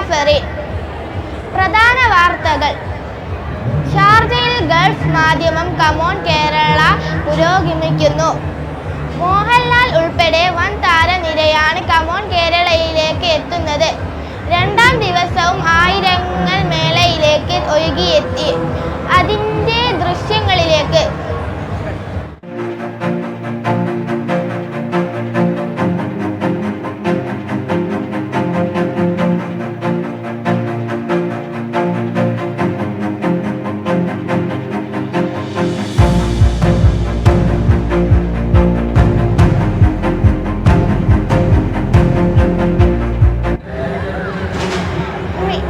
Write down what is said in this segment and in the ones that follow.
ജാഫറി. പ്രധാന വാർത്തകൾ. ഷാർജയിൽ ഗൾഫ് മാധ്യമം കമോൺ കേരള പുരോഗമിക്കുന്നു. മോഹൻലാൽ ഉൾപ്പെടെ വൻ താരനിരയാണ് കമോൺ കേരളയിലേക്ക് എത്തുന്നത്. രണ്ടാം ദിവസവും ആയിരങ്ങൾ മേളയിലേക്ക് ഒഴുകിയെത്തി. അതിൻ്റെ ദൃശ്യങ്ങളിലേക്ക്.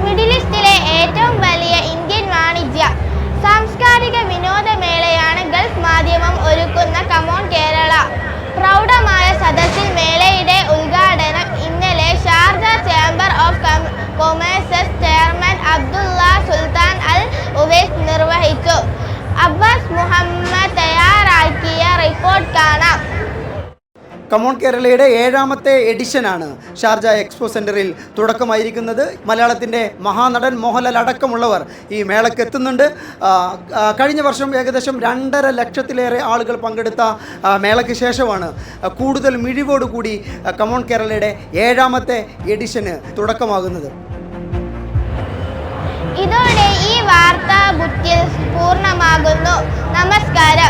മിഡിൽ ഈസ്റ്റിലെ ഏറ്റവും വലിയ ഇന്ത്യൻ വാണിജ്യ സാംസ്കാരിക വിനോദമേളയാണ് ഗൾഫ് മാധ്യമം ഒരുക്കുന്ന കമോൺ കേരള. പ്രൗഢമായ സദസ്സിൽ മേളയുടെ ഉദ്ഘാടനം ഇന്നലെ Sharjah chamber of commerce chairman Abdullah Sultan Al Owais നിർവഹിച്ചു. അബ്ബാസ് മുഹമ്മദ് തയ്യാറാക്കിയ റിപ്പോർട്ട് കാണാം. കമോൺ കേരളയുടെ 7ാമത്തെ എഡിഷനാണ് ഷാർജ എക്സ്പോ സെൻറ്ററിൽ തുടക്കമായിരിക്കുന്നത്. മലയാളത്തിൻ്റെ മഹാനടൻ മോഹൻലാൽ അടക്കമുള്ളവർ ഈ മേളയ്ക്ക് എത്തുന്നുണ്ട്. കഴിഞ്ഞ വർഷം ഏകദേശം 2.5 ലക്ഷത്തിലേറെ ആളുകൾ പങ്കെടുത്ത മേളയ്ക്ക് ശേഷമാണ് കൂടുതൽ മിഴിവോടുകൂടി കമോൺ കേരളയുടെ 7ാമത്തെ എഡിഷന് തുടക്കമാകുന്നത്. ഇതോടെ ഈ വാർത്താ ബുള്ളറ്റിൻ പൂർണ്ണമാകുന്നു. നമസ്കാരം.